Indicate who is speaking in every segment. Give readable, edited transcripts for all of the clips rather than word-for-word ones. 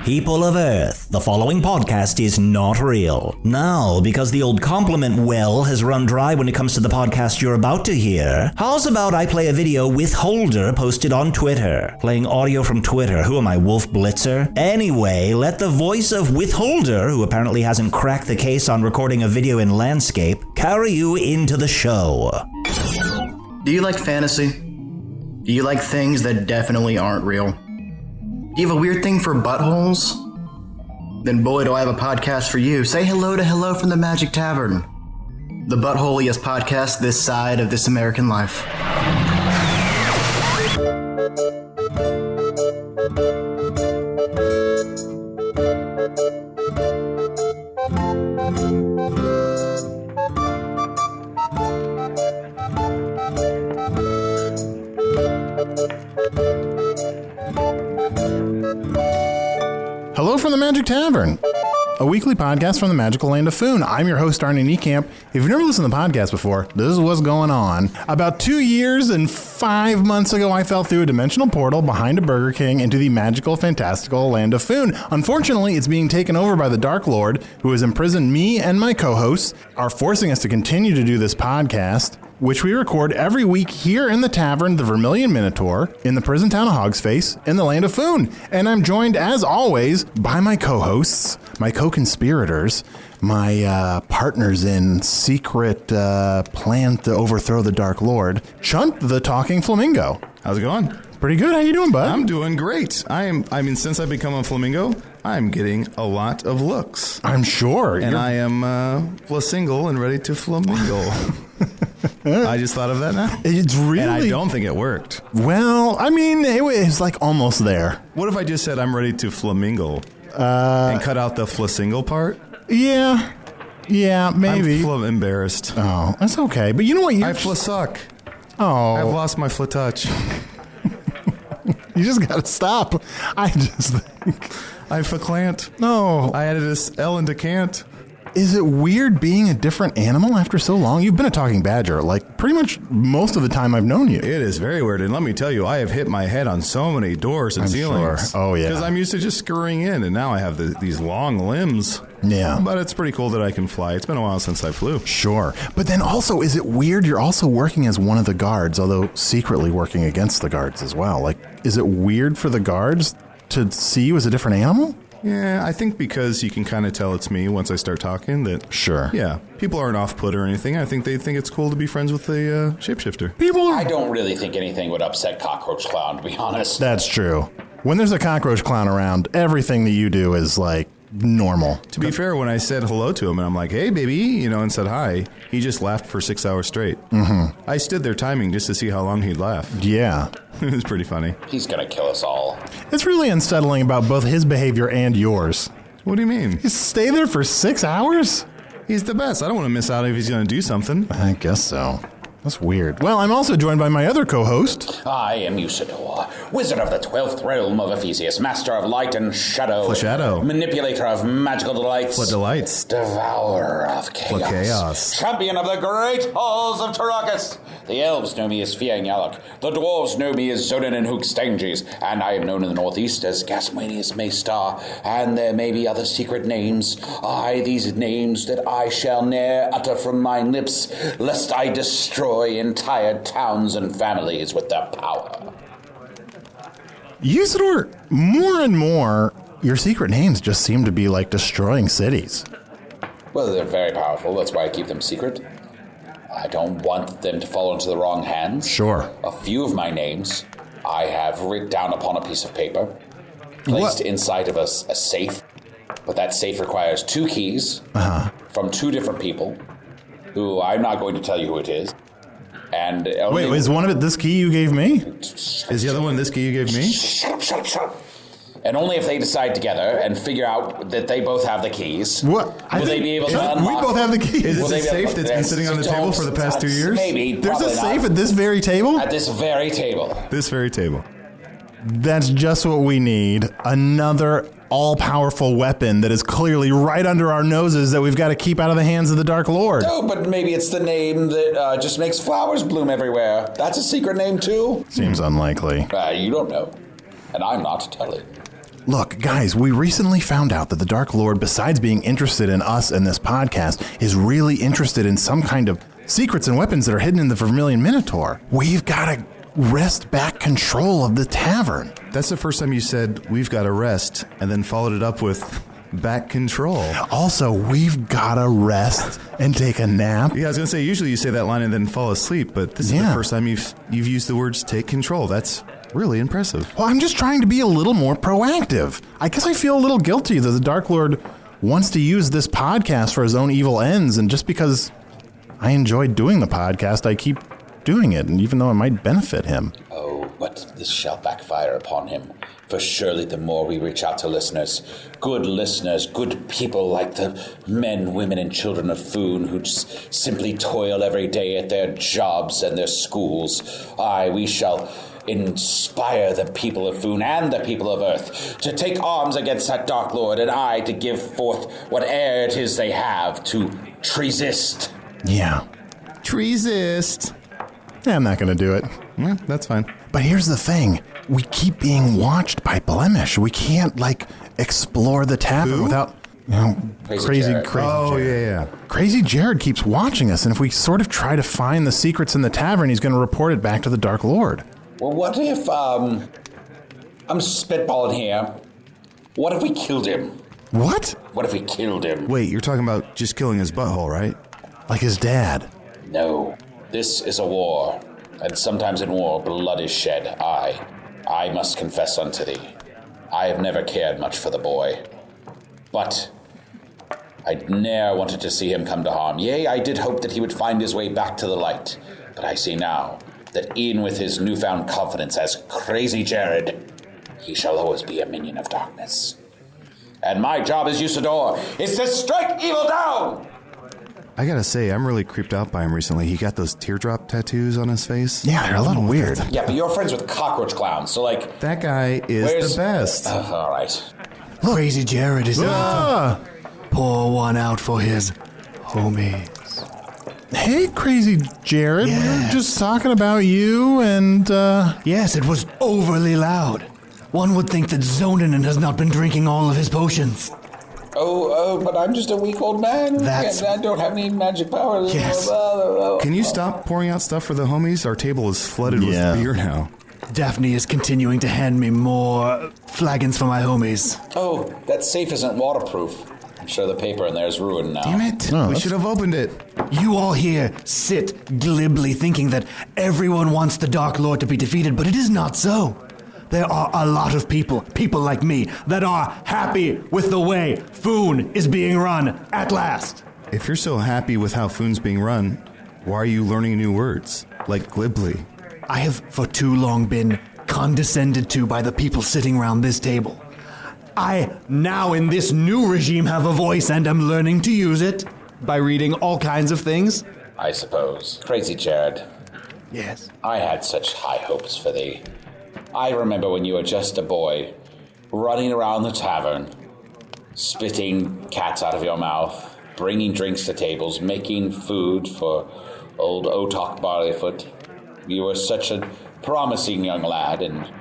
Speaker 1: People of Earth, the following podcast is not real. Now, because the old compliment well has run dry when it comes to the podcast you're about to hear, how's about I play a video Withholder posted on Twitter? Playing audio from Twitter. Who am I, Wolf Blitzer? Anyway, let the voice of Withholder, who apparently hasn't cracked the case on recording a video in landscape, carry you into the show.
Speaker 2: Do you like fantasy? Do you like things that definitely aren't real? Do you have a weird thing for buttholes? Then boy, do I have a podcast for you. Say hello to Hello from the Magic Tavern, the buttholiest podcast this side of this American life.
Speaker 3: Hello from the Magic Tavern, a weekly podcast from the magical land of Foon. I'm your host, Arnie and Niekamp. If you've never listened to the podcast before, this is what's going on. About 2 years and 5 months ago, I fell through a dimensional portal behind a Burger King into the magical, fantastical land of Foon. Unfortunately, it's being taken over by the Dark Lord, who has imprisoned me and my co-hosts, are forcing us to continue to do this podcast, which we record every week here in the tavern, the Vermilion Minotaur, in the prison town of Hogsface, in the land of Foon. And I'm joined, as always, by my co-hosts, my co-conspirators, my partners in secret plan to overthrow the Dark Lord, Chunt, the talking flamingo.
Speaker 4: How's it going?
Speaker 3: Pretty good. How you doing, bud?
Speaker 4: I'm doing great. Since I've become a flamingo, I'm getting a lot of looks.
Speaker 3: I'm sure.
Speaker 4: And I am single and ready to flamingo. I just thought of that now.
Speaker 3: It's really...
Speaker 4: And I don't think it worked.
Speaker 3: Well, I mean, it was like almost there.
Speaker 4: What if I just said I'm ready to flamingo and cut out the flasingle part?
Speaker 3: Yeah, maybe.
Speaker 4: I'm embarrassed.
Speaker 3: Oh, that's okay. But you know what?
Speaker 4: I flasuck.
Speaker 3: Oh.
Speaker 4: I've lost my flatouch.
Speaker 3: You just gotta stop. I just think...
Speaker 4: I faclant.
Speaker 3: No.
Speaker 4: I added this L into can't.
Speaker 3: Is it weird being a different animal after so long? You've been a talking badger, like, pretty much most of the time I've known you.
Speaker 4: It is very weird, and let me tell you, I have hit my head on so many doors and ceilings.
Speaker 3: Sure. Oh, yeah.
Speaker 4: Because I'm used to just scurrying in, and now I have these long limbs.
Speaker 3: Yeah.
Speaker 4: But it's pretty cool that I can fly. It's been a while since I flew.
Speaker 3: Sure. But then also, is it weird you're also working as one of the guards, although secretly working against the guards as well? Like, is it weird for the guards to see you as a different animal?
Speaker 4: Yeah, I think because you can kind of tell it's me once I start talking that...
Speaker 3: Sure.
Speaker 4: Yeah, people aren't off-put or anything. I think they think it's cool to be friends with the shapeshifter.
Speaker 5: I don't really think anything would upset Cockroach Clown, to be honest.
Speaker 3: That's true. When there's a cockroach clown around, everything that you do is, like, normal.
Speaker 4: To be fair, when I said hello to him and I'm like, hey, baby, and said hi, he just laughed for 6 hours straight.
Speaker 3: Mm-hmm.
Speaker 4: I stood there timing just to see how long he'd laugh.
Speaker 3: Yeah.
Speaker 4: It was pretty funny.
Speaker 5: He's gonna kill us all.
Speaker 3: It's really unsettling about both his behavior and yours.
Speaker 4: What do you mean?
Speaker 3: You stay there for 6 hours?
Speaker 4: He's the best. I don't want to miss out if he's going to do something.
Speaker 3: I guess so. That's weird. Well, I'm also joined by my other co-host.
Speaker 5: I am Usidore, wizard of the 12th realm of Ephesius, master of light and shadow.
Speaker 4: Flashadow.
Speaker 5: Manipulator of magical delights.
Speaker 4: Delights.
Speaker 5: Devourer of chaos. Champion of the great halls of Tarakas. The elves know me as Fiang Yalak. The dwarves know me as Zonin and Hookstanges. And I am known in the northeast as Gasmanius Maystar. And there may be other secret names. Aye, these names that I shall ne'er utter from mine lips, lest I destroy entire towns and families with their power.
Speaker 3: Usidore, more and more, your secret names just seem to be like destroying cities.
Speaker 5: Well, they're very powerful. That's why I keep them secret. I don't want them to fall into the wrong hands.
Speaker 3: Sure.
Speaker 5: A few of my names I have written down upon a piece of paper, placed inside of a safe. But that safe requires 2 keys from 2 different people, who I'm not going to tell you who it is. And
Speaker 3: wait, is one of it this key you gave me?
Speaker 4: Is the other one this key you gave me?
Speaker 5: Shut up. And only if they decide together and figure out that they both have the keys.
Speaker 3: What?
Speaker 5: Will they be able to unlock?
Speaker 3: We both have the keys.
Speaker 4: Is it a safe that's been sitting on the table for the past 2 years?
Speaker 5: Maybe.
Speaker 3: There's a safe at this very table?
Speaker 5: At this very table.
Speaker 4: This very table.
Speaker 3: That's just what we need. Another all-powerful weapon that is clearly right under our noses that we've got to keep out of the hands of the Dark Lord.
Speaker 5: Oh, but maybe it's the name that just makes flowers bloom everywhere. That's a secret name, too?
Speaker 3: Seems unlikely.
Speaker 5: You don't know. And I'm not telling.
Speaker 3: Look, guys, we recently found out that the Dark Lord, besides being interested in us and this podcast, is really interested in some kind of secrets and weapons that are hidden in the Vermilion Minotaur. We've got to wrest back control of the tavern.
Speaker 4: That's the first time you said, we've got to rest, and then followed it up with back control.
Speaker 3: Also, we've got to rest and take a nap.
Speaker 4: Yeah, I was going to say, usually you say that line and then fall asleep, but this is the first time you've used the words take control. That's really impressive.
Speaker 3: Well, I'm just trying to be a little more proactive. I guess I feel a little guilty that the Dark Lord wants to use this podcast for his own evil ends, and just because I enjoyed doing the podcast, I keep doing it, and even though it might benefit him.
Speaker 5: Oh, but this shall backfire upon him. For surely the more we reach out to listeners, good people like the men, women, and children of Foon who just simply toil every day at their jobs and their schools, we shall inspire the people of Foon and the people of Earth to take arms against that Dark Lord, and to give forth whate'er it is they have to resist.
Speaker 3: Yeah.
Speaker 4: Resist.
Speaker 3: Yeah, I'm not going to do it.
Speaker 4: Yeah, that's fine.
Speaker 3: But here's the thing. We keep being watched by Blemish. We can't, explore the tavern without, crazy
Speaker 5: Jared.
Speaker 4: Oh,
Speaker 3: Jared.
Speaker 4: yeah.
Speaker 3: Crazy Jared keeps watching us, and if we sort of try to find the secrets in the tavern, he's going to report it back to the Dark Lord.
Speaker 5: Well, what if, I'm spitballing here. What if we killed him?
Speaker 3: What?
Speaker 5: What if we killed him?
Speaker 4: Wait, you're talking about just killing his butthole, right?
Speaker 3: Like his dad.
Speaker 5: No. This is a war, and sometimes in war blood is shed. I must confess unto thee. I have never cared much for the boy, but I ne'er wanted to see him come to harm. Yea, I did hope that he would find his way back to the light, but I see now that e'en with his newfound confidence as Crazy Jared, he shall always be a minion of darkness. And my job as Usidore is to strike evil down!
Speaker 4: I gotta say, I'm really creeped out by him recently. He got those teardrop tattoos on his face.
Speaker 3: Yeah, they're a little weird.
Speaker 5: Yeah, but you're friends with cockroach clowns, so
Speaker 4: That guy is the best.
Speaker 5: All right.
Speaker 6: Look, Crazy Jared is pour one out for his homies.
Speaker 3: Hey, Crazy Jared.
Speaker 6: Yeah.
Speaker 3: We were just talking about you and,
Speaker 6: Yes, it was overly loud. One would think that Zonin has not been drinking all of his potions.
Speaker 5: Oh, but I'm just a weak old man.
Speaker 6: That's-
Speaker 5: And I don't have any magic powers.
Speaker 6: Yes.
Speaker 4: Can you stop pouring out stuff for the homies? Our table is flooded with beer now.
Speaker 6: Daphne is continuing to hand me more flagons for my homies.
Speaker 5: Oh, that safe isn't waterproof. I'm sure the paper in there is ruined now.
Speaker 4: Damn it.
Speaker 3: Oh,
Speaker 4: we
Speaker 3: that's-
Speaker 4: should have opened it.
Speaker 6: You all here sit glibly thinking that everyone wants the Dark Lord to be defeated, but it is not so. There are a lot of people like me, that are happy with the way Foon is being run at last.
Speaker 4: If you're so happy with how Foon's being run, why are you learning new words? Like glibly.
Speaker 6: I have for too long been condescended to by the people sitting around this table. I now in this new regime have a voice and am learning to use it by reading all kinds of things.
Speaker 5: I suppose. Crazy Jared,
Speaker 6: Yes.
Speaker 5: I had such high hopes for thee. I remember when you were just a boy, running around the tavern, spitting cats out of your mouth, bringing drinks to tables, making food for old Otok Barleyfoot. You were such a promising young lad, and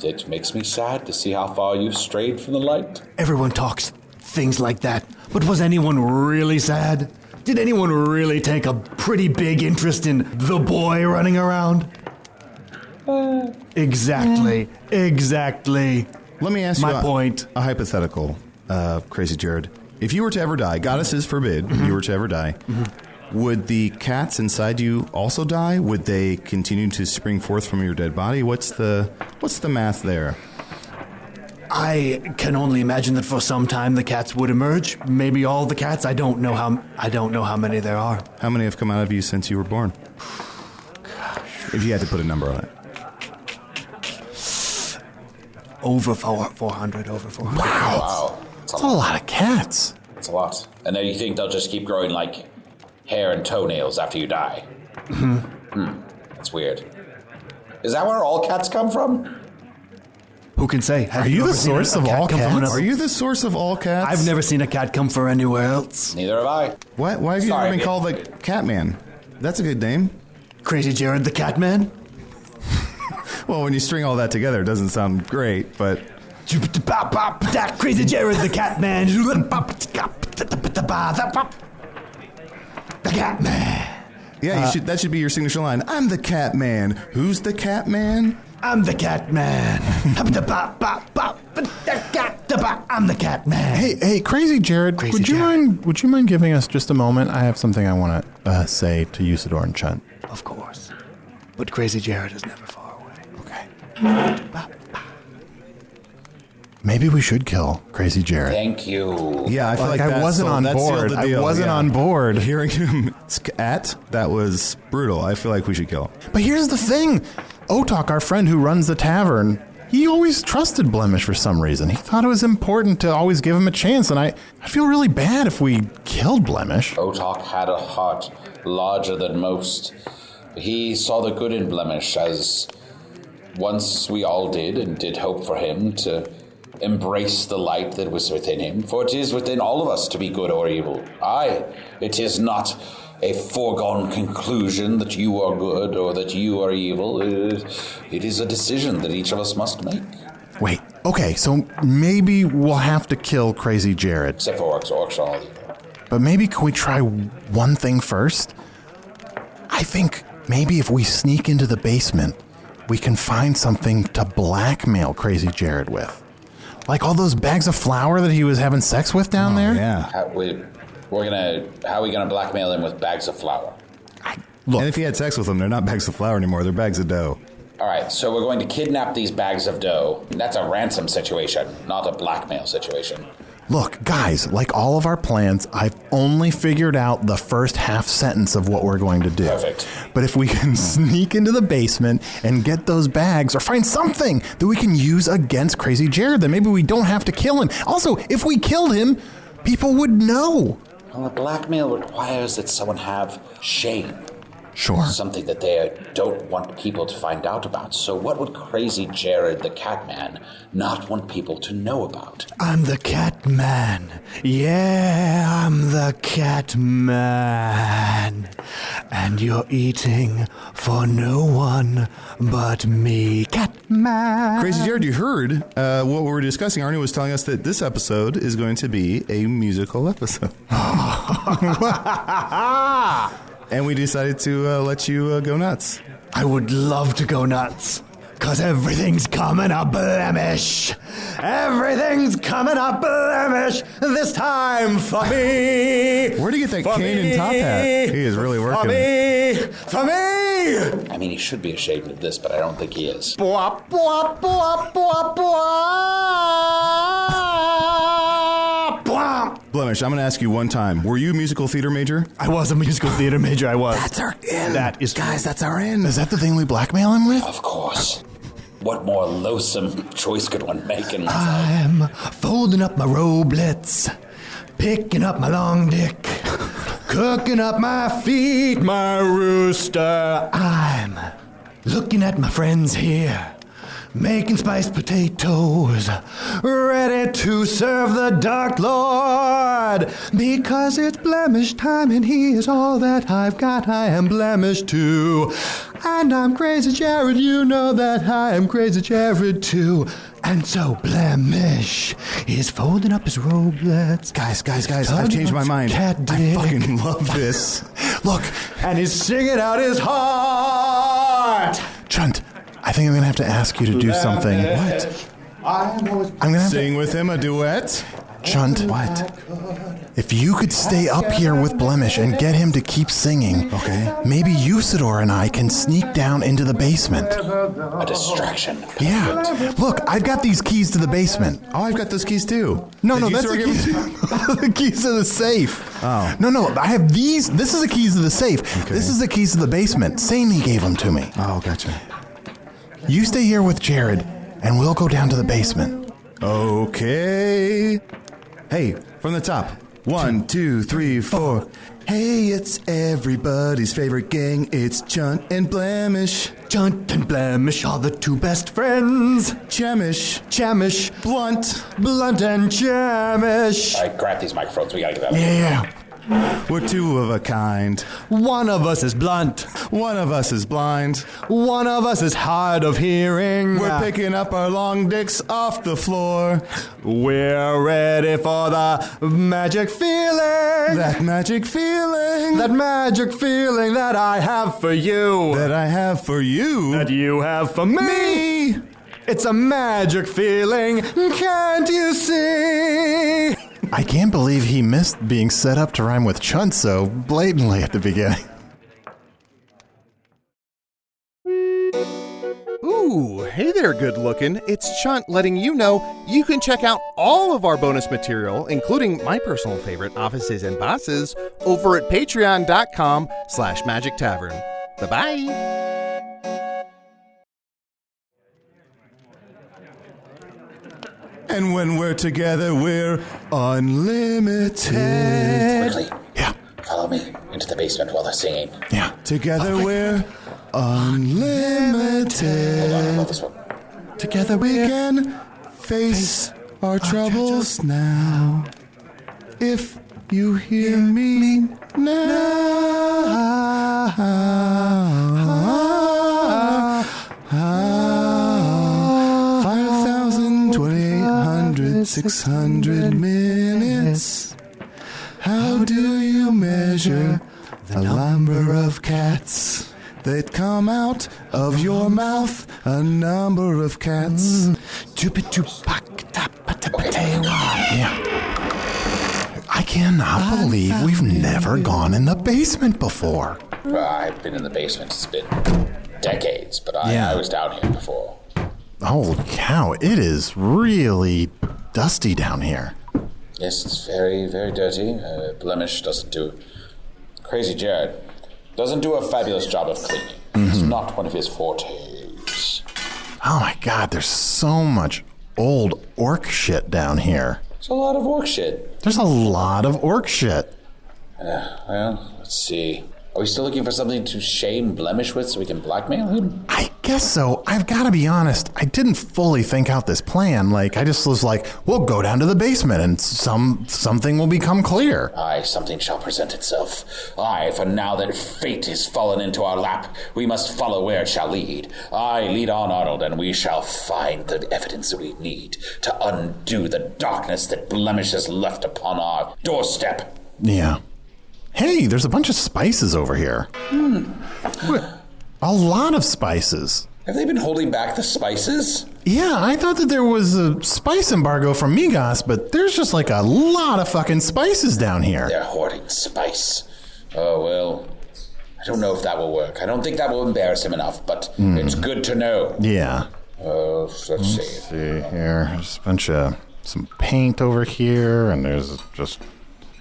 Speaker 5: it makes me sad to see how far you've strayed from the light.
Speaker 6: Everyone talks things like that, but was anyone really sad? Did anyone really take a pretty big interest in the boy running around? Exactly.
Speaker 4: Let me ask you
Speaker 6: My point.
Speaker 4: a hypothetical, Crazy Jared. If you were to ever die, goddesses forbid, if you were to ever die, would the cats inside you also die? Would they continue to spring forth from your dead body? What's the math there?
Speaker 6: I can only imagine that for some time the cats would emerge. Maybe all the cats. I don't know how many there are.
Speaker 4: How many have come out of you since you were born? If you had to put a number on it.
Speaker 6: Over 400, over 400.
Speaker 5: Wow.
Speaker 3: that's a lot of cats.
Speaker 5: That's a lot. And then you think they'll just keep growing like hair and toenails after you die? That's weird. Is that where all cats come from?
Speaker 6: Who can say? Have
Speaker 3: Are you
Speaker 6: ever
Speaker 3: the
Speaker 6: seen
Speaker 3: source
Speaker 6: a
Speaker 3: of
Speaker 6: cat
Speaker 3: all
Speaker 6: come from
Speaker 3: cats?
Speaker 6: another-
Speaker 4: Are you the source of all cats?
Speaker 6: I've never seen a cat come from anywhere else.
Speaker 5: Neither have I.
Speaker 4: Why have you
Speaker 5: Sorry,
Speaker 4: never been
Speaker 5: it-
Speaker 4: called the Catman? That's a good name.
Speaker 6: Crazy Jared the Catman?
Speaker 4: Well, when you string all that together, it doesn't sound great, but
Speaker 6: That Crazy Jared, the cat man. The cat man.
Speaker 4: Yeah, that should be your signature line. I'm the cat man. Who's the cat man?
Speaker 6: I'm the cat man. I'm the cat man.
Speaker 3: Hey, Crazy Jared, would you mind giving us just a moment? I have something I want to say to Usidore and Chunt.
Speaker 6: Of course. But Crazy Jared is never far away.
Speaker 3: Okay. Maybe we should kill Crazy Jared.
Speaker 5: Thank you.
Speaker 4: Yeah, I feel like
Speaker 3: I wasn't on board. I wasn't on board.
Speaker 4: Hearing him that was brutal. I feel like we should kill him.
Speaker 3: But here's the thing. Otok, our friend who runs the tavern, he always trusted Blemish for some reason. He thought it was important to always give him a chance, and I feel really bad if we killed Blemish.
Speaker 5: Otok had a heart larger than most. He saw the good in Blemish, as once we all did, and did hope for him to embrace the light that was within him, for it is within all of us to be good or evil. Aye, it is not a foregone conclusion that you are good or that you are evil. It is a decision that each of us must make.
Speaker 3: Wait, okay, so maybe we'll have to kill Crazy Jared.
Speaker 5: Except for orcs all.
Speaker 3: But maybe can we try one thing first? I think maybe if we sneak into the basement, we can find something to blackmail Crazy Jared with. Like all those bags of flour that he was having sex with down there?
Speaker 4: Yeah.
Speaker 5: How are we gonna blackmail him with bags of flour?
Speaker 3: Look,
Speaker 4: And if he had sex with them, they're not bags of flour anymore. They're bags of dough.
Speaker 5: All right, so we're going to kidnap these bags of dough. That's a ransom situation, not a blackmail situation.
Speaker 3: look, guys, like all of our plans, I've only figured out the first half sentence of what we're going to do.
Speaker 5: Perfect.
Speaker 3: But if we can sneak into the basement and get those bags or find something that we can use against Crazy Jared, then maybe we don't have to kill him. Also, if we killed him, people would know.
Speaker 5: Well, the blackmail requires that someone have shame.
Speaker 3: Sure.
Speaker 5: Something that they don't want people to find out about. So what would Crazy Jared, the Catman, not want people to know about?
Speaker 6: I'm the Catman. Yeah, I'm the Catman. And you're eating for no one but me, Catman.
Speaker 4: Crazy Jared, you heard what we were discussing. Arnie was telling us that this episode is going to be a musical episode. And we decided to let you go nuts.
Speaker 6: I would love to go nuts. 'Cause everything's coming up Blemish. Everything's coming up Blemish this time for me.
Speaker 4: Where'd he get that cane and top hat? He is really working.
Speaker 6: For me.
Speaker 5: I mean, he should be ashamed of this, but I don't think he is.
Speaker 6: Bwah, bwah, bwah, bwah, bwah. Bwah.
Speaker 4: Blemish, I'm going to ask you one time. Were you a musical theater major?
Speaker 6: I was a musical theater major, I was.
Speaker 3: That's our in.
Speaker 6: That is
Speaker 3: Guys, that's our in. Is that the thing we blackmail him with?
Speaker 5: Of course. What more loathsome choice could one make in life?
Speaker 6: I'm folding up my roblets, picking up my long dick, cooking up my feet, my rooster. I'm looking at my friends here, making spiced potatoes, ready to serve the Dark Lord, because it's Blemish time and he is all that I've got. I am Blemish too, and I'm Crazy Jared, you know that I am Crazy Jared too. And so Blemish is folding up his roblets.
Speaker 4: Guys, I've changed my mind. I fucking love this.
Speaker 3: Look,
Speaker 6: And he's singing out his heart.
Speaker 3: Chunt, I think I'm going to have to ask you to do something.
Speaker 6: What?
Speaker 3: I'm going to have to...
Speaker 4: Sing with him a duet?
Speaker 3: Chunt, what? If you could stay up here with Blemish and get him to keep singing,
Speaker 4: Okay.
Speaker 3: maybe Usidore and I can sneak down into the basement.
Speaker 5: A distraction.
Speaker 3: Yeah. Look, I've got these keys to the basement.
Speaker 4: Oh, I've got those keys too.
Speaker 3: No,
Speaker 4: Did
Speaker 3: that's
Speaker 4: Usidore
Speaker 3: the
Speaker 4: give
Speaker 3: keys.
Speaker 4: them to you?
Speaker 3: The keys to the safe.
Speaker 4: Oh.
Speaker 3: No, I have these. This is the keys to the safe.
Speaker 4: Okay.
Speaker 3: This is the keys to the basement. Sammy gave them to me.
Speaker 4: Oh, gotcha.
Speaker 3: You stay here with Jared, and we'll go down to the basement.
Speaker 4: Okay. Hey, from the top. 1, 2, 3, 4. Hey, it's everybody's favorite gang. It's Chunt and Blemish.
Speaker 6: Chunt and Blemish are the two best friends.
Speaker 4: Chemish.
Speaker 6: Chamish,
Speaker 4: Blunt.
Speaker 6: Blunt and Chamish.
Speaker 5: All right, grab these microphones. We gotta get that.
Speaker 3: Yeah.
Speaker 4: We're two of a kind.
Speaker 6: One of us is blunt.
Speaker 4: One of us is blind.
Speaker 6: One of us is hard of hearing.
Speaker 4: We're picking up our long dicks off the floor.
Speaker 6: We're ready for the magic feeling.
Speaker 4: That magic feeling.
Speaker 6: That magic feeling that I have for you.
Speaker 4: That I have for you.
Speaker 6: That you have for me. It's a magic feeling, can't you see?
Speaker 3: I can't believe he missed being set up to rhyme with Chunt so blatantly at the beginning.
Speaker 7: Ooh, hey there, good looking. It's Chunt letting you know you can check out all of our bonus material, including my personal favorite, Offices and Bosses, over at patreon.com/Magic Tavern. Bye-bye.
Speaker 4: And when we're together, we're unlimited.
Speaker 5: Quickly.
Speaker 3: Yeah.
Speaker 5: Follow me into the basement while they're singing.
Speaker 3: Yeah.
Speaker 4: Together, we're unlimited.
Speaker 5: Hold on, about this one.
Speaker 4: Together we can face our troubles now. If you hear me now. 5,000, 2,800, 600 minutes. How do you measure the number of cats that come out of your mouth? A number of cats.
Speaker 3: Yeah. I cannot believe we've never gone in the basement before.
Speaker 5: Well, I've been in the basement. It's been decades, but I was down here before.
Speaker 3: Holy cow, it is really dusty down here.
Speaker 5: Yes, it's very, very dirty. Blemish doesn't do... Crazy Jared doesn't do a fabulous job of cleaning. It's not one of his fortes.
Speaker 3: Oh my god, there's so much old orc shit down here.
Speaker 5: It's a lot of orc shit.
Speaker 3: There's a lot of orc shit.
Speaker 5: Well, let's see. Are we still looking for something to shame Blemish with so we can blackmail him?
Speaker 3: I guess so. I've got to be honest. I didn't fully think out this plan. Like, I just was like, we'll go down to the basement and something will become clear.
Speaker 5: Aye, something shall present itself. Aye, for now that fate is fallen into our lap, we must follow where it shall lead. Aye, lead on, Arnold, and we shall find the evidence that we need to undo the darkness that Blemish has left upon our doorstep.
Speaker 3: Yeah. Hey, there's a bunch of spices over here. A lot of spices.
Speaker 5: Have they been holding back the spices?
Speaker 3: Yeah, I thought that there was a spice embargo from Migos, but there's just like a lot of fucking spices down here.
Speaker 5: They're hoarding spice. Oh, well, I don't know if that will work. I don't think that will embarrass him enough, but it's good to know.
Speaker 3: Yeah.
Speaker 5: Let's see.
Speaker 3: See here. There's a bunch of some paint over here, and there's just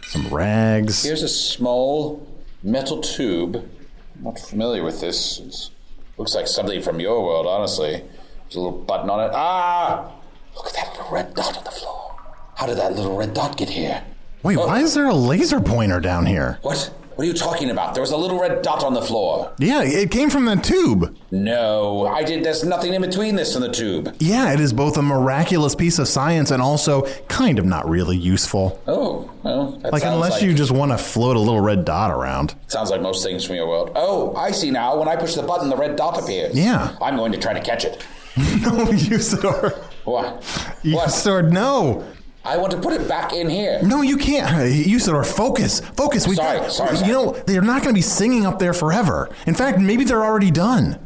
Speaker 3: some rags.
Speaker 5: Here's a small metal tube. I'm not familiar with this. It looks like something from your world, honestly. There's a little button on it. Ah! Look at that little red dot on the floor. How did that little red dot get here?
Speaker 3: Wait, why is there a laser pointer down here?
Speaker 5: What? What are you talking about? There was a little red dot on the floor.
Speaker 3: Yeah, it came from that tube.
Speaker 5: No, there's nothing in between this and the tube.
Speaker 3: Yeah, it is both a miraculous piece of science and also kind of not really useful.
Speaker 5: Oh, well, that
Speaker 3: like,
Speaker 5: sounds
Speaker 3: unless you just want to float a little red dot around.
Speaker 5: Sounds like most things from your world. Oh, I see now. When I push the button, the red dot appears.
Speaker 3: Yeah.
Speaker 5: I'm going to try to catch it.
Speaker 3: No, Usidore.
Speaker 5: What?
Speaker 3: Usidore, no.
Speaker 5: I want to put it back in here.
Speaker 3: No, you can't. Usidore, focus. Focus.
Speaker 5: Sorry.
Speaker 3: You know, they're not going to be singing up there forever. In fact, maybe they're already done.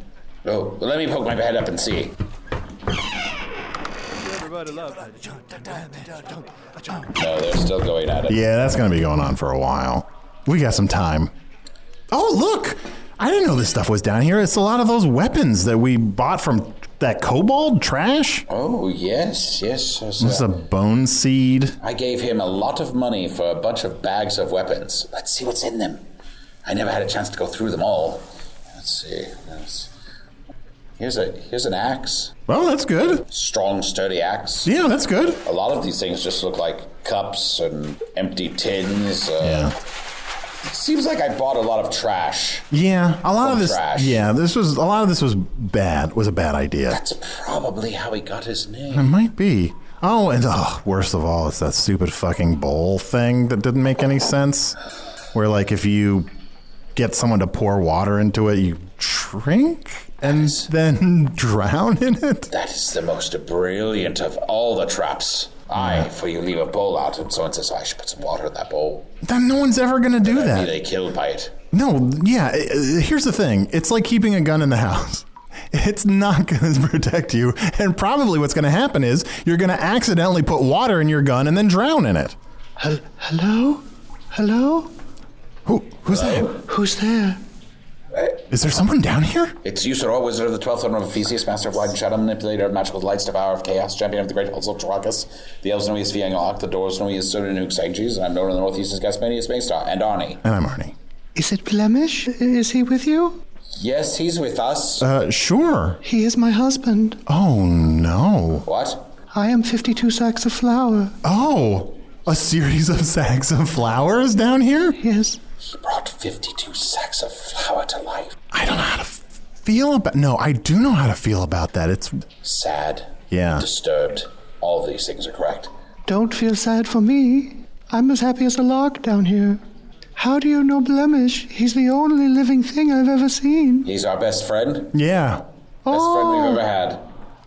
Speaker 5: Oh, let me poke my head up and see. No, they're still going at it.
Speaker 3: Yeah, that's going to be going on for a while. We got some time. Oh, look. I didn't know this stuff was down here. It's a lot of those weapons that we bought from that kobold trash.
Speaker 5: Oh, yes.
Speaker 3: This is a bone seed.
Speaker 5: I gave him a lot of money for a bunch of bags of weapons. Let's see what's in them. I never had a chance to go through them all. Let's see. Here's an axe.
Speaker 3: Well, that's good.
Speaker 5: Strong, sturdy axe.
Speaker 3: Yeah, that's good.
Speaker 5: A lot of these things just look like cups and empty tins.
Speaker 3: Yeah.
Speaker 5: It seems like I bought a lot of trash.
Speaker 3: Yeah, a lot of this.
Speaker 5: Trash.
Speaker 3: Yeah, a lot of this was bad. Was a bad idea.
Speaker 5: That's probably how he got his name.
Speaker 3: It might be. Oh, and worst of all, it's that stupid fucking bowl thing that didn't make any sense. Where, like, if you get someone to pour water into it, you drink and then drown in it?
Speaker 5: That is the most brilliant of all the traps. Aye, for you leave a bowl out and someone says, I should put some water in that bowl.
Speaker 3: Then no one's ever going to do that.
Speaker 5: Be they killed by it.
Speaker 3: No, yeah, here's the thing. It's like keeping a gun in the house. It's not going to protect you. And probably what's going to happen is you're going to accidentally put water in your gun and then drown in it.
Speaker 6: Hello? Hello?
Speaker 3: Who's there?
Speaker 6: Who's there?
Speaker 3: Is there someone down here?
Speaker 5: It's Usidore, wizard of the 12th Order of Ephesius, master of light and shadow, manipulator of magical lights, devourer of chaos, champion of the great halls of Tarakas. The elves know he is Allard, the dwarves know he is Sodin and Huxanges, and I'm known in the northeast as Gasmanius Maystar, and Arnie.
Speaker 3: And I'm Arnie.
Speaker 6: Is it Blemish? Is he with you?
Speaker 5: Yes, he's with us.
Speaker 3: Sure.
Speaker 6: He is my husband.
Speaker 3: Oh, no.
Speaker 5: What?
Speaker 6: I am 52 sacks of flour.
Speaker 3: Oh, a series of sacks of flowers down here?
Speaker 6: Yes.
Speaker 5: He brought 52 sacks of flour to life.
Speaker 3: I don't know how to feel about... No, I do know how to feel about that. It's...
Speaker 5: Sad.
Speaker 3: Yeah.
Speaker 5: Disturbed. All of these things are correct.
Speaker 6: Don't feel sad for me. I'm as happy as a lark down here. How do you know Blemish? He's the only living thing I've ever seen.
Speaker 5: He's our best friend.
Speaker 3: Yeah.
Speaker 5: Best friend we've ever had.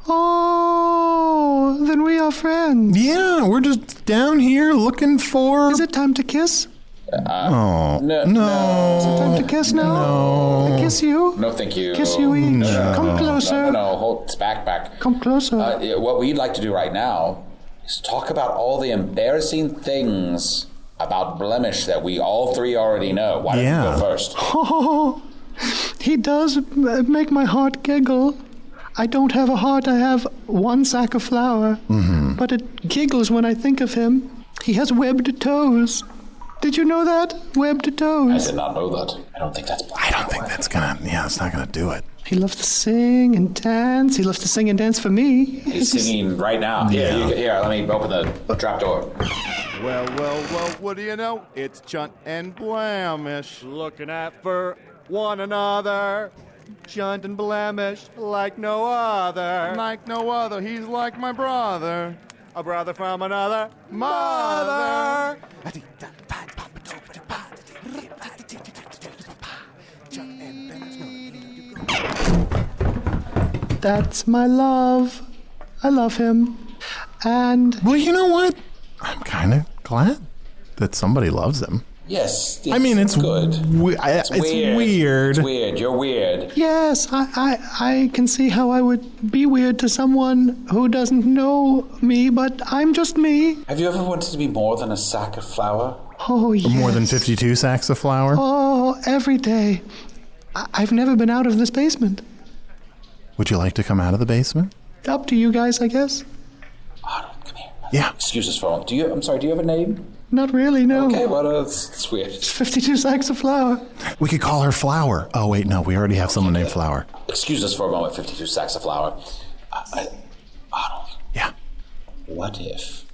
Speaker 6: Oh, then we are friends.
Speaker 3: Yeah, we're just down here looking for...
Speaker 6: Is it time to kiss?
Speaker 3: No.
Speaker 6: Is it time to kiss now?
Speaker 3: No.
Speaker 6: I kiss you?
Speaker 5: No, thank you.
Speaker 6: Kiss you each.
Speaker 3: No.
Speaker 6: Come closer.
Speaker 5: No, hold, back.
Speaker 6: Come closer.
Speaker 5: What we'd like to do right now is talk about all the embarrassing things about Blemish that we all three already know. Why don't you go first?
Speaker 6: Oh, he does make my heart giggle. I don't have a heart, I have one sack of flour. Mm-hmm. But it giggles when I think of him. He has webbed toes. Did you know that? Webbed toes.
Speaker 5: I did not know that. I don't think that's
Speaker 3: I don't think that's gonna... Yeah, it's not gonna do it.
Speaker 6: He loves to sing and dance. He loves to sing and dance for me.
Speaker 5: He's singing right now.
Speaker 3: Yeah.
Speaker 5: Here, let me open the trap door.
Speaker 7: Well, what do you know? It's Chunt and Blemish looking out for one another. Chunt and Blemish like no other.
Speaker 4: Like no other, he's like my brother.
Speaker 7: A brother from another mother.
Speaker 6: That's my love. I love him. And...
Speaker 3: Well, you know what? I'm kind of glad that somebody loves him.
Speaker 5: Yes.
Speaker 3: I mean, it's
Speaker 5: good.
Speaker 3: It's weird.
Speaker 5: It's weird. You're weird.
Speaker 6: Yes, I can see how I would be weird to someone who doesn't know me, but I'm just me.
Speaker 5: Have you ever wanted to be more than a sack of flour?
Speaker 6: Oh, yes.
Speaker 3: More than 52 sacks of flour?
Speaker 6: Oh, every day. I've never been out of this basement.
Speaker 3: Would you like to come out of the basement?
Speaker 6: Up to you guys, I guess.
Speaker 5: Arnold, come here.
Speaker 3: Yeah.
Speaker 5: Excuse us for a moment. Do you have a name?
Speaker 6: Not really, no.
Speaker 5: Okay, well, it's weird.
Speaker 6: It's 52 sacks of flour.
Speaker 3: We could call her Flour. Oh, wait, no, we already have someone named Flour.
Speaker 5: Excuse us for a moment, 52 sacks of flour. Arnold.
Speaker 3: Yeah.
Speaker 5: What if,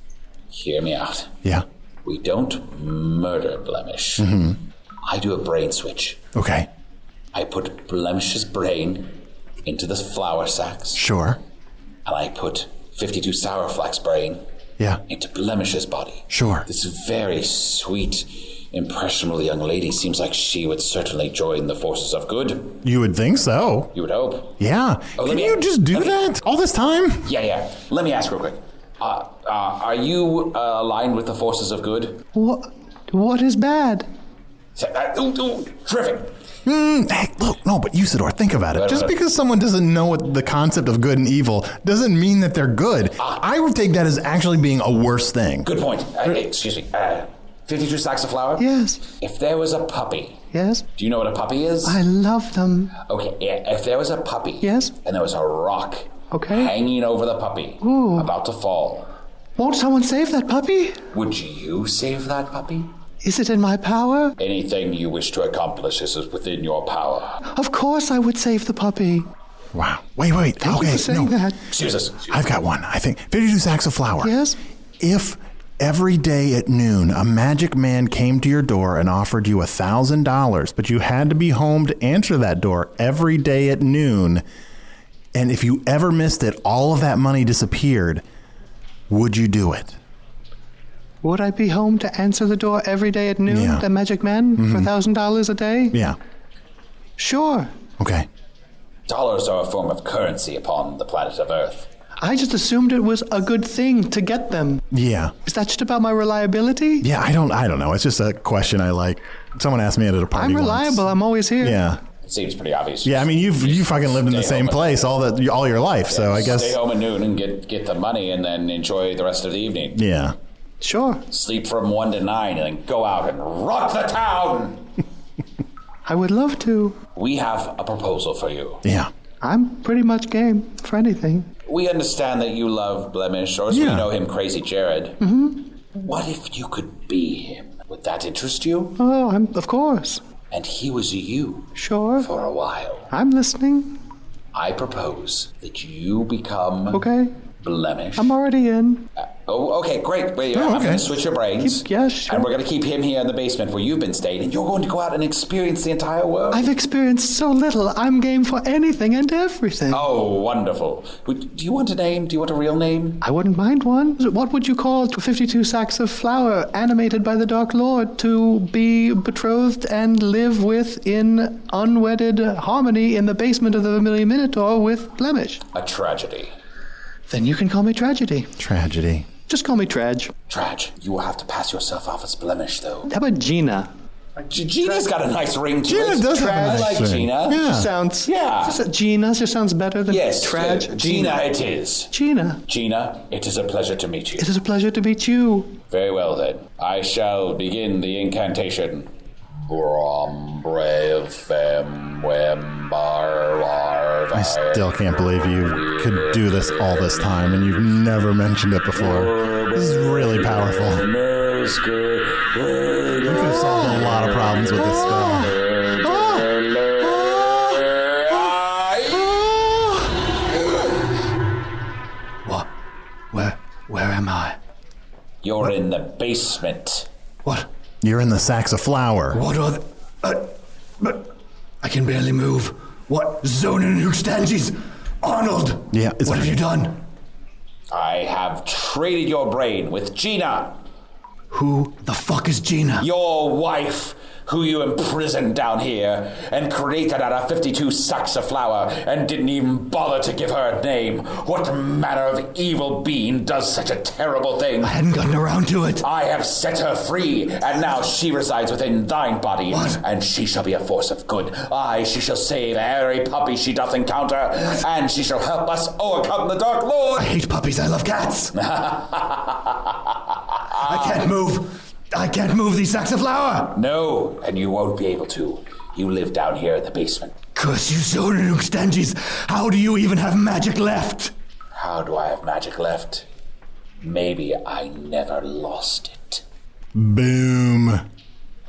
Speaker 5: hear me out,
Speaker 3: Yeah.
Speaker 5: we don't murder Blemish.
Speaker 3: Mm-hmm.
Speaker 5: I do a brain switch.
Speaker 3: Okay.
Speaker 5: I put Blemish's brain into the flour sacks.
Speaker 3: Sure.
Speaker 5: And I put 52 sour flax brain
Speaker 3: Yeah.
Speaker 5: into Blemish's body.
Speaker 3: Sure.
Speaker 5: This very sweet, impressionable young lady seems like she would certainly join the forces of good.
Speaker 3: You would think so.
Speaker 5: You would hope.
Speaker 3: Yeah. Can you just do that all this time?
Speaker 5: Yeah. Let me ask real quick. Are you aligned with the forces of good?
Speaker 6: What is bad?
Speaker 5: Terrific.
Speaker 3: Hey, look, no, but Usidore, think about it. Just because someone doesn't know what the concept of good and evil doesn't mean that they're good. I would take that as actually being a worse thing.
Speaker 5: Good point. Excuse me. 52 sacks of flour?
Speaker 6: Yes.
Speaker 5: If there was a puppy.
Speaker 6: Yes.
Speaker 5: Do you know what a puppy is?
Speaker 6: I love them.
Speaker 5: Okay, if there was a puppy.
Speaker 6: Yes.
Speaker 5: And there was a rock.
Speaker 6: Okay.
Speaker 5: Hanging over the puppy.
Speaker 6: Ooh.
Speaker 5: About to fall.
Speaker 6: Won't someone save that puppy?
Speaker 5: Would you save that puppy?
Speaker 6: Is it in my power?
Speaker 5: Anything you wish to accomplish is within your power.
Speaker 6: Of course I would save the puppy.
Speaker 3: Wow. Wait.
Speaker 6: Thank you for saying that.
Speaker 5: Excuse us.
Speaker 3: I've got one. I think 52 sacks of flour.
Speaker 6: Yes?
Speaker 3: If every day at noon a magic man came to your door and offered you $1,000, but you had to be home to answer that door every day at noon, and if you ever missed it, all of that money disappeared, would you do it?
Speaker 6: Would I be home to answer the door every day at noon, the Magic Man, for $1,000 a day?
Speaker 3: Yeah.
Speaker 6: Sure.
Speaker 3: Okay.
Speaker 5: Dollars are a form of currency upon the planet of Earth.
Speaker 6: I just assumed it was a good thing to get them.
Speaker 3: Yeah.
Speaker 6: Is that just about my reliability?
Speaker 3: Yeah, I don't know. It's just a question I like. Someone asked me at a party
Speaker 6: I'm reliable.
Speaker 3: once.
Speaker 6: I'm always here.
Speaker 3: Yeah.
Speaker 5: It seems pretty obvious.
Speaker 3: Yeah, I mean, you fucking lived in the same place all your life, so I guess...
Speaker 5: Stay home at noon and get the money and then enjoy the rest of the evening.
Speaker 3: Yeah.
Speaker 6: Sure.
Speaker 5: Sleep from 1 to 9 and then go out and rock the town!
Speaker 6: I would love to.
Speaker 5: We have a proposal for you.
Speaker 3: Yeah.
Speaker 6: I'm pretty much game for anything.
Speaker 5: We understand that you love Blemish, or as we know him, Crazy Jared.
Speaker 6: Mm-hmm.
Speaker 5: What if you could be him? Would that interest you?
Speaker 6: Oh, of course.
Speaker 5: And he was you.
Speaker 6: Sure.
Speaker 5: For a while.
Speaker 6: I'm listening.
Speaker 5: I propose that you become...
Speaker 6: Okay.
Speaker 5: Blemish.
Speaker 6: I'm already in.
Speaker 5: Okay, great. Wait,
Speaker 3: Oh,
Speaker 5: I'm
Speaker 3: okay.
Speaker 5: going to switch your brains.
Speaker 6: Sure.
Speaker 5: And we're going to keep him here in the basement where you've been staying, and you're going to go out and experience the entire world.
Speaker 6: I've experienced so little. I'm game for anything and everything.
Speaker 5: Oh, wonderful. Do you want a name? Do you want a real name?
Speaker 6: I wouldn't mind one. What would you call 52 sacks of flour animated by the Dark Lord to be betrothed and live with in unwedded harmony in the basement of the Vermilion Minotaur with Blemish?
Speaker 5: A tragedy.
Speaker 6: Then you can call me Tragedy.
Speaker 3: Tragedy.
Speaker 6: Just call me Trag.
Speaker 5: Trag. You will have to pass yourself off as Blemish, though.
Speaker 6: How about Gina?
Speaker 5: Gina's got a nice ring to
Speaker 3: Gina
Speaker 5: it.
Speaker 3: does have a
Speaker 5: I
Speaker 3: nice
Speaker 5: like
Speaker 3: ring.
Speaker 5: Gina.
Speaker 3: Yeah.
Speaker 6: Sounds...
Speaker 5: Yeah.
Speaker 6: Gina just sounds better than
Speaker 5: Yes.
Speaker 6: Trag.
Speaker 5: Gina it is.
Speaker 6: Gina.
Speaker 5: Gina, it is a pleasure to meet you.
Speaker 6: It is a pleasure to meet you.
Speaker 5: Very well, then. I shall begin the incantation.
Speaker 3: I still can't believe you could do this all this time and you've never mentioned it before. This is really powerful. You could have solved a lot of problems with this spell.
Speaker 6: What? Where am I?
Speaker 5: You're in the basement.
Speaker 6: What?
Speaker 3: You're in the sacks of flour.
Speaker 6: What are the... but I can barely move. What? Zonin and Hookstanges? Arnold!
Speaker 3: Yeah.
Speaker 6: What have you done?
Speaker 5: I have traded your brain with Gina.
Speaker 6: Who the fuck is Gina?
Speaker 5: Your wife, who you imprisoned down here and created out of 52 sacks of flour and didn't even bother to give her a name. What manner of evil being does such a terrible thing?
Speaker 6: I hadn't gotten around to it.
Speaker 5: I have set her free, and now she resides within thine body.
Speaker 6: What?
Speaker 5: And she shall be a force of good. Aye, she shall save every puppy she doth encounter, and she shall help us overcome the Dark Lord.
Speaker 6: I hate puppies. I love cats. I can't move. I can't move these sacks of flour.
Speaker 5: No, and you won't be able to. You live down here in the basement.
Speaker 6: Curse you, Zonin and Hookstanges. How do you even have magic left?
Speaker 5: How do I have magic left? Maybe I never lost it.
Speaker 3: Boom.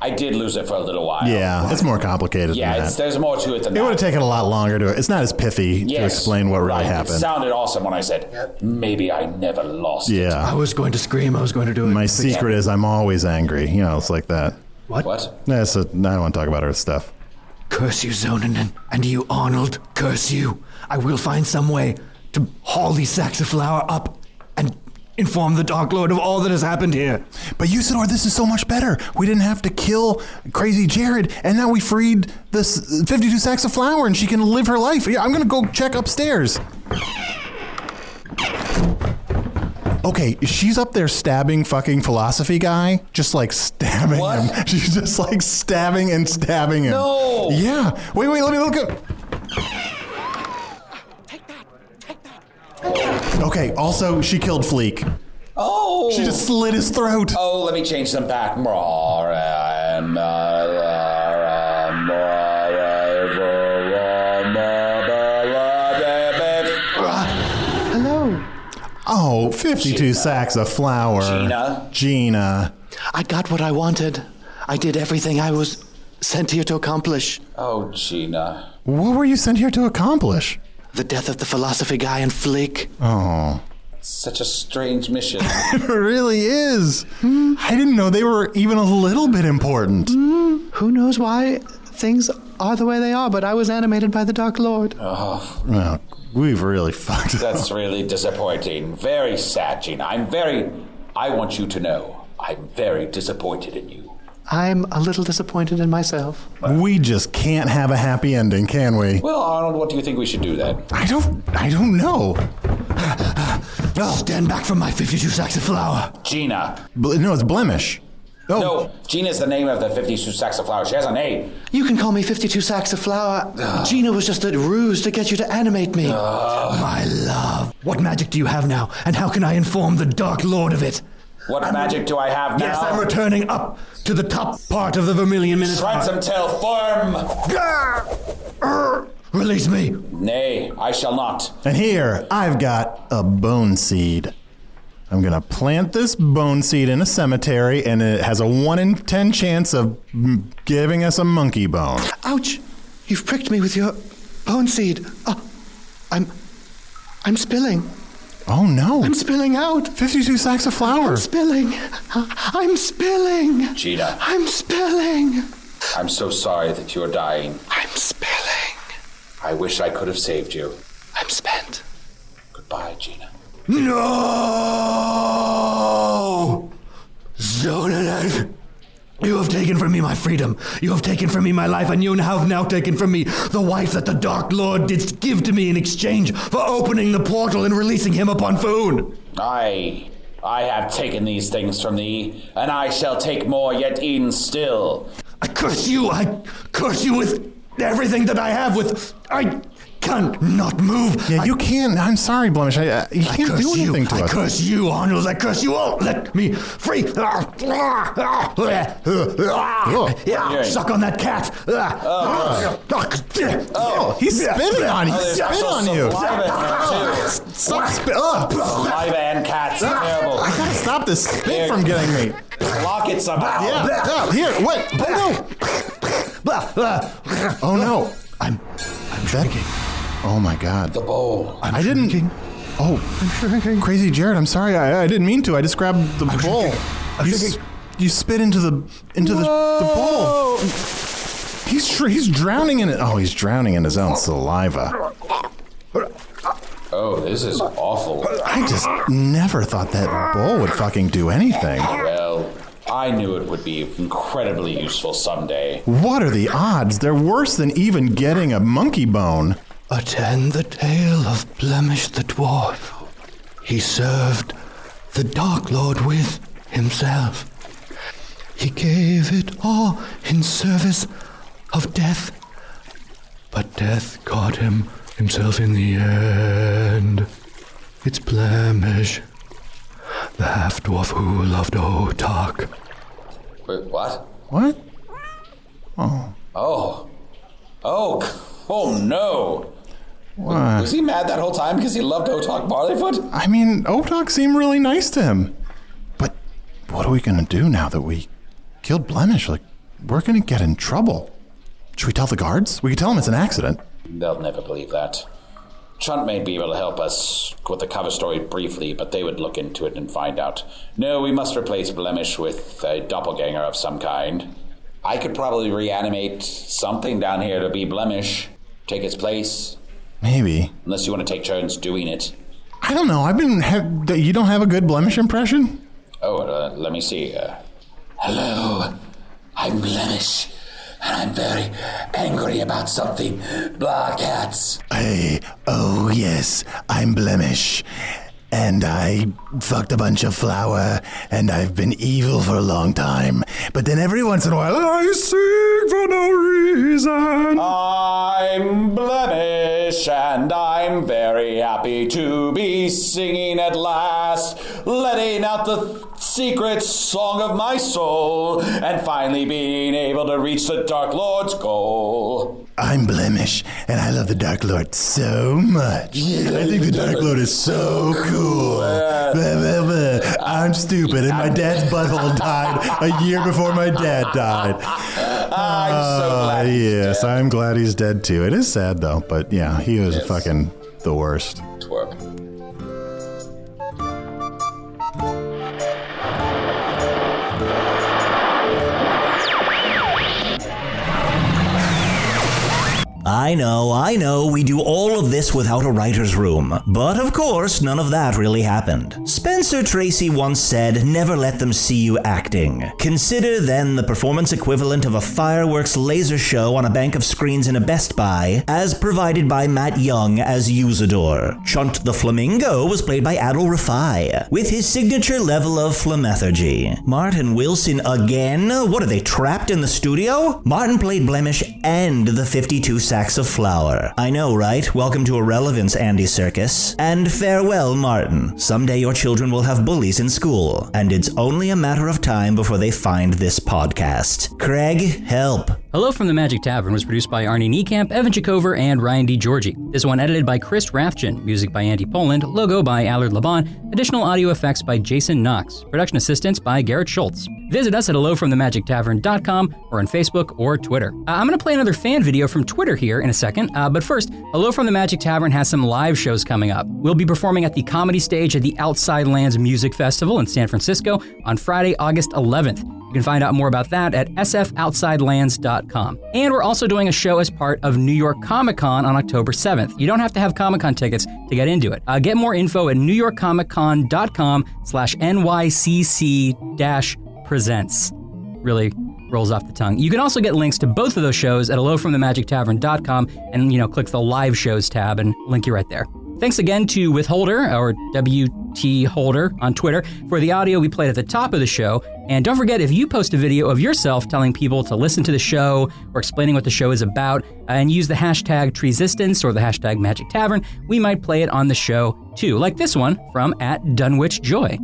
Speaker 5: I did lose it for a little while.
Speaker 3: Yeah, it's more complicated than that.
Speaker 5: There's more to it than that.
Speaker 3: It would have taken a lot longer to... It's not as pithy to explain what really
Speaker 5: right.
Speaker 3: happened.
Speaker 5: It sounded awesome when I said, maybe I never lost it.
Speaker 3: Yeah.
Speaker 6: I was going to scream. I was going to do it.
Speaker 3: My secret is I'm always angry. You know, it's like that.
Speaker 6: What?
Speaker 5: What?
Speaker 3: I don't want to talk about Earth stuff.
Speaker 6: Curse you, Zonin, and you, Arnold. Curse you. I will find some way to haul these sacks of flour up and inform the Dark Lord of all that has happened here.
Speaker 3: But Usidore, this is so much better. We didn't have to kill Crazy Jared, and now we freed this 52 sacks of flour, and she can live her life. Yeah, I'm going to go check upstairs. Okay, she's up there stabbing fucking philosophy guy, just like stabbing him. She's just like stabbing and stabbing him.
Speaker 5: No!
Speaker 3: Yeah. Wait, let me look at... Okay, also, she killed Fleek.
Speaker 5: Oh!
Speaker 3: She just slit his throat.
Speaker 5: Oh, let me change them back.
Speaker 6: Hello.
Speaker 3: Oh, 52 sacks of flour. Gina.
Speaker 6: I got what I wanted. I did everything I was sent here to accomplish.
Speaker 5: Oh, Gina.
Speaker 3: What were you sent here to accomplish?
Speaker 6: The death of the philosophy guy and Fleek.
Speaker 3: Oh.
Speaker 5: Such a strange mission.
Speaker 3: It really is. I didn't know they were even a little bit important.
Speaker 6: Who knows why things are the way they are, but I was animated by the Dark Lord.
Speaker 5: Oh.
Speaker 3: Well, we've really fucked up.
Speaker 5: That's really disappointing. Very sad, Gina. I want you to know I'm very disappointed in you.
Speaker 6: I'm a little disappointed in myself.
Speaker 3: We just can't have a happy ending, can we?
Speaker 5: Well, Arnold, what do you think we should do then?
Speaker 3: I don't know.
Speaker 6: Stand back from my 52 sacks of flour.
Speaker 5: Gina.
Speaker 3: No, it's Blemish. Oh.
Speaker 5: No, Gina's the name of the 52 sacks of flour. She has a name.
Speaker 6: You can call me 52 sacks of flour. Gina was just a ruse to get you to animate me. My love. What magic do you have now, and how can I inform the Dark Lord of it?
Speaker 5: What magic do I have now?
Speaker 6: Yes, I'm returning up to the top part of the Vermilion Minotaur.
Speaker 5: Ransom till firm.
Speaker 6: Release me.
Speaker 5: Nay, I shall not.
Speaker 3: And here, I've got a bone seed. I'm going to plant this bone seed in a cemetery, and it has a 1 in 10 chance of giving us a monkey bone.
Speaker 6: Ouch! You've pricked me with your bone seed. I'm spilling.
Speaker 3: Oh, no.
Speaker 6: I'm spilling out.
Speaker 3: 52 sacks of flour.
Speaker 6: I'm spilling. I'm spilling.
Speaker 5: Gina.
Speaker 6: I'm spilling.
Speaker 5: I'm so sorry that you are dying.
Speaker 6: I'm spilling.
Speaker 5: I wish I could have saved you.
Speaker 6: I'm spent.
Speaker 5: Goodbye, Gina.
Speaker 6: No! Zonanen! You have taken from me my freedom. You have taken from me my life, and you have now taken from me the wife that the Dark Lord didst give to me in exchange for opening the portal and releasing him upon Foon.
Speaker 5: I have taken these things from thee, and I shall take more yet e'en still.
Speaker 6: I curse you with everything that I have I can't not move.
Speaker 3: Yeah, you can't. I'm sorry, Blemish. You can't do anything to us.
Speaker 6: I curse you, Arnold. I curse you all. Let me free. Suck on that cat.
Speaker 3: He's spitting on you.
Speaker 5: There's
Speaker 3: Spit on you.
Speaker 5: Stop spit. Live and cats. Terrible.
Speaker 3: I gotta stop this spit from getting me.
Speaker 5: Lock it somehow.
Speaker 3: Yeah. Here. What? Oh no. I'm drinking. Oh my God.
Speaker 5: The bowl.
Speaker 3: I didn't. Drinking. Oh, I'm shrinking. Crazy Jared, I'm sorry. I didn't mean to. I just grabbed the bowl. You spit into the bowl. He's drowning in it. Oh, he's drowning in his own saliva.
Speaker 5: Oh, this is awful.
Speaker 3: I just never thought that bowl would fucking do anything.
Speaker 5: Well, I knew it would be incredibly useful someday.
Speaker 3: What are the odds? They're worse than even getting a monkey bone.
Speaker 6: Attend the tale of Blemish the dwarf. He served the Dark Lord with himself. He gave it all in service of death. But death caught himself in the end. It's Blemish, the half-dwarf who loved Otak.
Speaker 5: Wait, what?
Speaker 3: What?
Speaker 5: Oh no.
Speaker 3: What?
Speaker 5: Was he mad that whole time because he loved Otak Barleyfoot?
Speaker 3: I mean, Otak seemed really nice to him. But what are we going to do now that we killed Blemish? Like, we're going to get in trouble. Should we tell the guards? We could tell them it's an accident.
Speaker 5: They'll never believe that. Chunt may be able to help us with the cover story briefly, but they would look into it and find out. No, we must replace Blemish with a doppelganger of some kind. I could probably reanimate something down here to be Blemish. Take its place.
Speaker 3: Maybe.
Speaker 5: Unless you want to take turns doing it.
Speaker 3: I don't know. You don't have a good Blemish impression?
Speaker 5: Oh, let me see. Hello, I'm Blemish, and I'm very angry about something. Blah, cats.
Speaker 3: Oh yes, I'm Blemish. And I fucked a bunch of flour, and I've been evil for a long time. But then every once in a while, I sing for no reason.
Speaker 5: I'm Blemish, and I'm very happy to be singing at last, letting out the secret song of my soul, and finally being able to reach the Dark Lord's goal.
Speaker 3: I'm Blemish, and I love the Dark Lord so much. I think the Dark Lord is so cool. I'm stupid, and my dad's butthole died a year before my dad died.
Speaker 5: I'm so glad he's
Speaker 3: yes,
Speaker 5: dead.
Speaker 3: I'm glad he's dead too. It is sad though, but yeah, he was fucking the worst.
Speaker 5: Twerp.
Speaker 1: I know, we do all of this without a writer's room. But of course, none of that really happened. Spencer Tracy once said, never let them see you acting. Consider then the performance equivalent of a fireworks laser show on a bank of screens in a Best Buy, as provided by Matt Young as Usidore. Chunt the Flamingo was played by Adal Rifai, with his signature level of phlegmethargy. Martin Wilson again? What are they, trapped in the studio? Martin played Blemish and the 52 sacks of flour. I know, right? Welcome to Irrelevance, Andy Serkis. And farewell, Martin. Someday your children will have bullies in school, and it's only a matter of time before they find this podcast. Craig, help.
Speaker 8: Hello from the Magic Tavern was produced by Arnie Niekamp, Evan Jacover, and Ryan DiGiorgi. This one edited by Chris Rathjen, music by Andy Poland, logo by Allard Laban, additional audio effects by Jason Knox, production assistance by Garrett Schultz. Visit us at hellofromthemagictavern.com or on Facebook or Twitter. I'm going to play another fan video from Twitter here in a second, but first, Hello from the Magic Tavern has some live shows coming up. We'll be performing at the Comedy Stage at the Outside Lands Music Festival in San Francisco on Friday, August 11th. You can find out more about that at sfoutsidelands.com. And we're also doing a show as part of New York Comic Con on October 7th. You don't have to have Comic Con tickets to get into it. Get more info at newyorkcomiccon.com/NYCC-presents. Really rolls off the tongue. You can also get links to both of those shows at hellofromthemagictavern.com and, click the live shows tab and link you right there. Thanks again to Withholder, or WT Holder on Twitter, for the audio we played at the top of the show. And don't forget, if you post a video of yourself telling people to listen to the show or explaining what the show is about, and use the hashtag Treesistance or the hashtag Magic Tavern, we might play it on the show too, like this one from @DunwichJoy.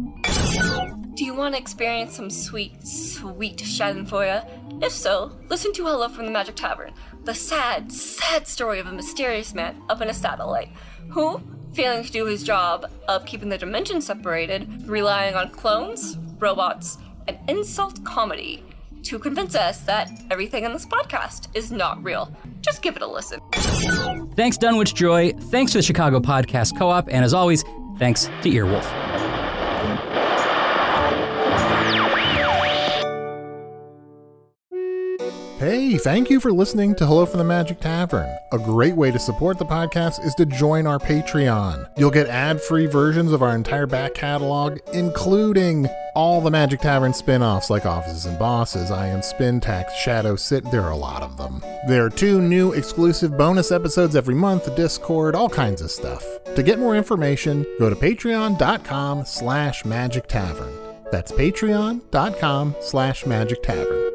Speaker 9: Do you want to experience some sweet, sweet schadenfreude? If so, listen to Hello from the Magic Tavern, the sad, sad story of a mysterious man up in a satellite, who, failing to do his job of keeping the dimensions separated, relying on clones, robots, and insult comedy to convince us that everything in this podcast is not real. Just give it a listen.
Speaker 8: Thanks, DunwichJoy. Thanks to the Chicago Podcast Co-op, and as always, thanks to Earwolf.
Speaker 3: Hey, thank you for listening to Hello from the Magic Tavern. A great way to support the podcast is to join our Patreon. You'll get ad-free versions of our entire back catalog, including all the Magic Tavern spin-offs like Offices and Bosses, I Am Spin Tax, Shadow Sit. There are a lot of them. There are 2 new exclusive bonus episodes every month, Discord, all kinds of stuff. To get more information, go to patreon.com/Magic Tavern. That's patreon.com/Magic Tavern.